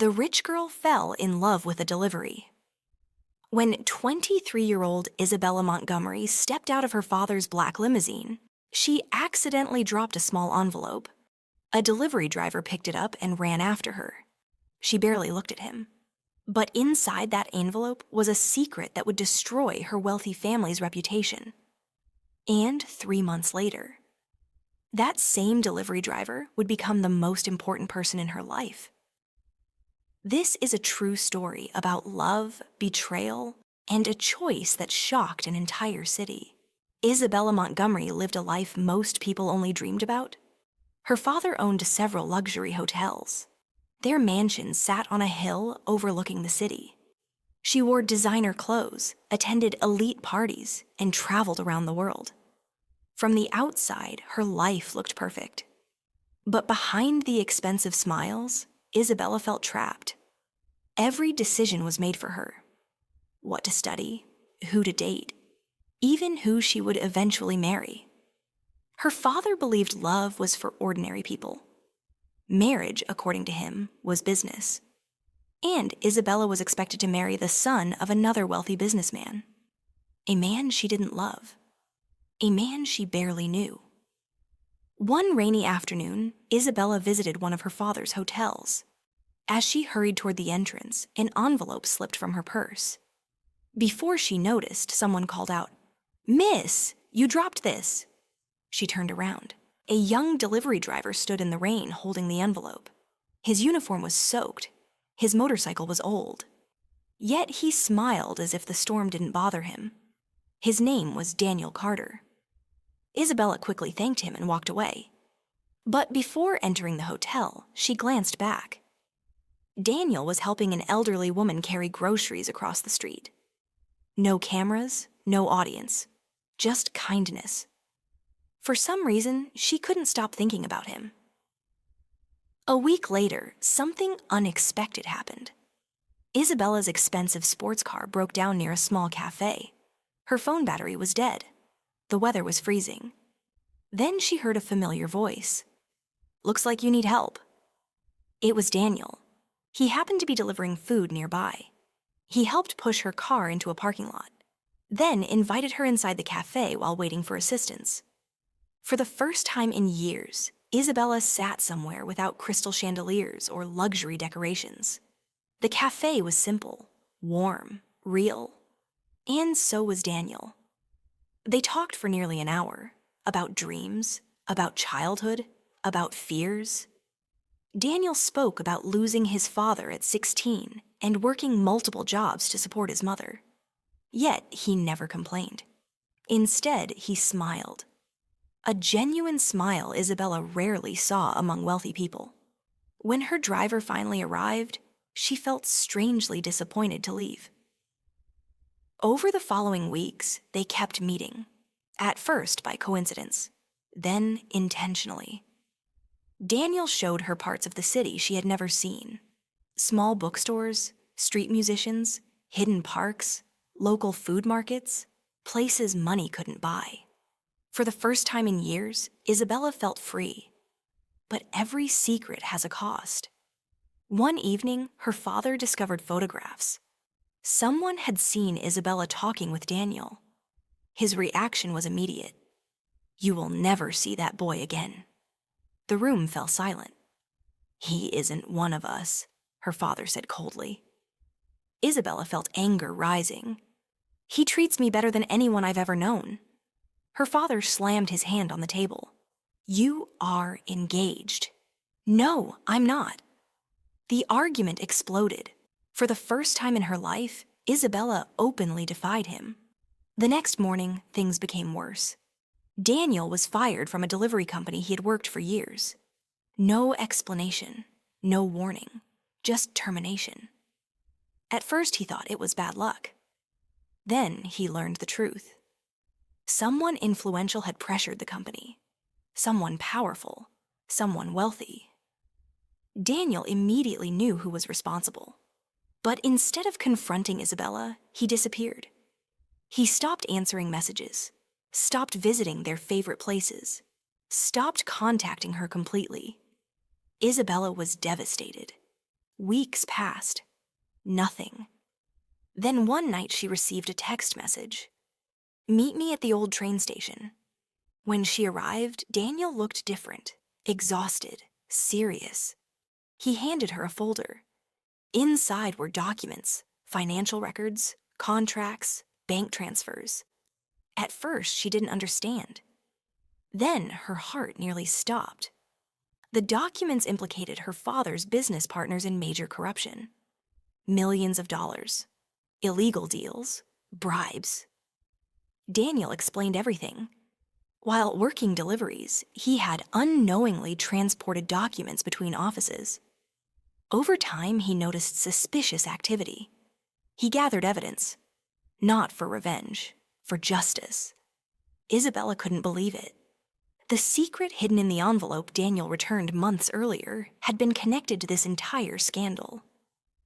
the rich girl fell in love with a delivery. When 23-year-old Isabella Montgomery stepped out of her father's black limousine, she accidentally dropped a small envelope. A delivery driver picked it up and ran after her. She barely looked at him. But inside that envelope was a secret that would destroy her wealthy family's reputation. And 3 months later, that same delivery driver would become the most important person in her life. This is a true story about love, betrayal, and a choice that shocked an entire city. Isabella Montgomery lived a life most people only dreamed about. Her father owned several luxury hotels. Their mansions sat on a hill overlooking the city. She wore designer clothes, attended elite parties, and traveled around the world. From the outside, her life looked perfect. But behind the expensive smiles, Isabella felt trapped. Every decision was made for her. What to study, who to date, even who she would eventually marry. Her father believed love was for ordinary people. Marriage, according to him, was business. And Isabella was expected to marry the son of another wealthy businessman. A man she didn't love. A man she barely knew. One rainy afternoon, Isabella visited one of her father's hotels. As she hurried toward the entrance, an envelope slipped from her purse. Before she noticed, someone called out, "Miss, you dropped this." She turned around. A young delivery driver stood in the rain holding the envelope. His uniform was soaked. His motorcycle was old. Yet he smiled as if the storm didn't bother him. His name was Daniel Carter. Isabella quickly thanked him and walked away. But before entering the hotel, she glanced back. Daniel was helping an elderly woman carry groceries across the street. No cameras, no audience, just kindness. For some reason, she couldn't stop thinking about him. A week later, something unexpected happened. Isabella's expensive sports car broke down near a small cafe. Her phone battery was dead. The weather was freezing. Then she heard a familiar voice. "Looks like you need help." It was Daniel. He happened to be delivering food nearby. He helped push her car into a parking lot, then invited her inside the cafe while waiting for assistance. For the first time in years, Isabella sat somewhere without crystal chandeliers or luxury decorations. The cafe was simple, warm, real. And so was Daniel. They talked for nearly an hour, about dreams, about childhood, about fears. Daniel spoke about losing his father at 16 and working multiple jobs to support his mother. Yet he never complained. Instead, he smiled. A genuine smile Isabella rarely saw among wealthy people. When her driver finally arrived, she felt strangely disappointed to leave. Over the following weeks, they kept meeting. At first by coincidence, then intentionally. Daniel showed her parts of the city she had never seen. Small bookstores, street musicians, hidden parks, local food markets, places money couldn't buy. For the first time in years, Isabella felt free. But every secret has a cost. One evening, her father discovered photographs. Someone had seen Isabella talking with Daniel. His reaction was immediate. "You will never see that boy again." The room fell silent. "He isn't one of us," her father said coldly. Isabella felt anger rising. "He treats me better than anyone I've ever known." Her father slammed his hand on the table. "You are engaged." "No, I'm not." The argument exploded. For the first time in her life, Isabella openly defied him. The next morning, things became worse. Daniel was fired from a delivery company he had worked for years. No explanation, no warning, just termination. At first he thought it was bad luck. Then he learned the truth. Someone influential had pressured the company. Someone powerful, someone wealthy. Daniel immediately knew who was responsible. But instead of confronting Isabella, he disappeared. He stopped answering messages, stopped visiting their favorite places, stopped contacting her completely. Isabella was devastated. Weeks passed. Nothing. Then one night she received a text message. "Meet me at the old train station." When she arrived, Daniel looked different, exhausted, serious. He handed her a folder. Inside were documents, financial records, contracts, bank transfers. At first, she didn't understand. Then her heart nearly stopped. The documents implicated her father's business partners in major corruption. Millions of dollars, illegal deals, bribes. Daniel explained everything. While working deliveries, he had unknowingly transported documents between offices. Over time, he noticed suspicious activity. He gathered evidence, not for revenge, for justice. Isabella couldn't believe it. The secret hidden in the envelope Daniel returned months earlier had been connected to this entire scandal.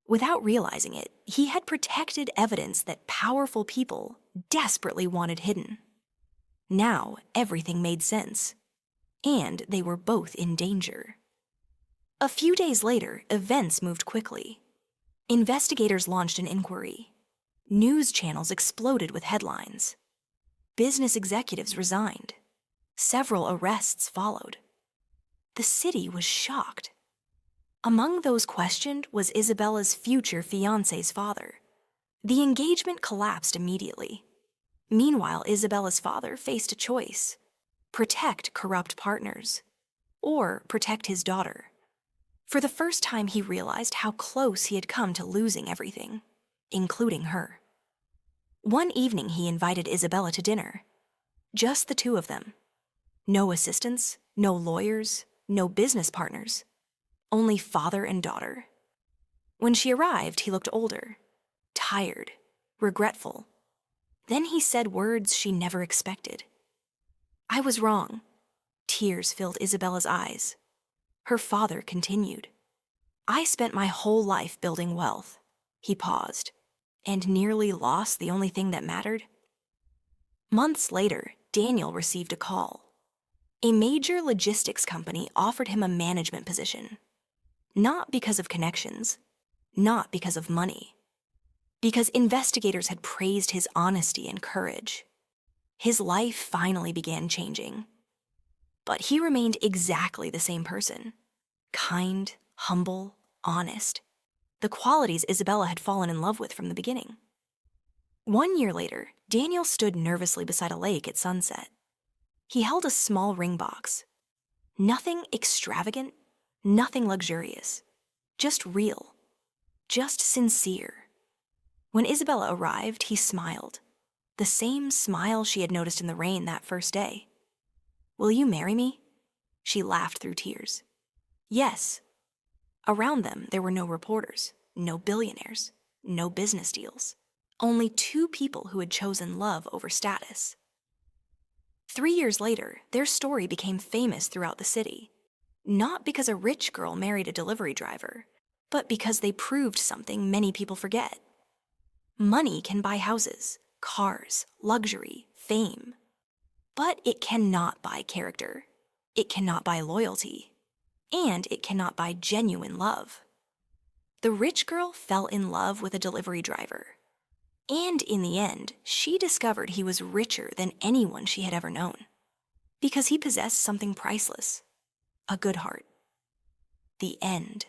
Without realizing it, he had protected evidence that powerful people desperately wanted hidden. Now, everything made sense. And they were both in danger. A few days later, events moved quickly. Investigators launched an inquiry. News channels exploded with headlines. Business executives resigned. Several arrests followed. The city was shocked. Among those questioned was Isabella's future fiancé's father. The engagement collapsed immediately. Meanwhile, Isabella's father faced a choice: protect corrupt partners, or protect his daughter. For the first time, he realized how close he had come to losing everything, including her. One evening, he invited Isabella to dinner. Just the two of them. No assistants, no lawyers, no business partners. Only father and daughter. When she arrived, he looked older, tired, regretful. Then he said words she never expected. "I was wrong." Tears filled Isabella's eyes. Her father continued. "I spent my whole life building wealth." He paused, and nearly lost the only thing that mattered. Months later, Daniel received a call. A major logistics company offered him a management position. Not because of connections, not because of money, because investigators had praised his honesty and courage. His life finally began changing. But he remained exactly the same person. Kind, humble, honest. The qualities Isabella had fallen in love with from the beginning. 1 year later, Daniel stood nervously beside a lake at sunset. He held a small ring box. Nothing extravagant, nothing luxurious. Just real. Just sincere. When Isabella arrived, he smiled. The same smile she had noticed in the rain that first day. "Will you marry me?" She laughed through tears. "Yes." Around them, there were no reporters, no billionaires, no business deals. Only two people who had chosen love over status. 3 years later, their story became famous throughout the city. Not because a rich girl married a delivery driver, but because they proved something many people forget. Money can buy houses, cars, luxury, fame. But it cannot buy character. It cannot buy loyalty. And it cannot buy genuine love. The rich girl fell in love with a delivery driver. And in the end, she discovered he was richer than anyone she had ever known. Because he possessed something priceless: a good heart. The end.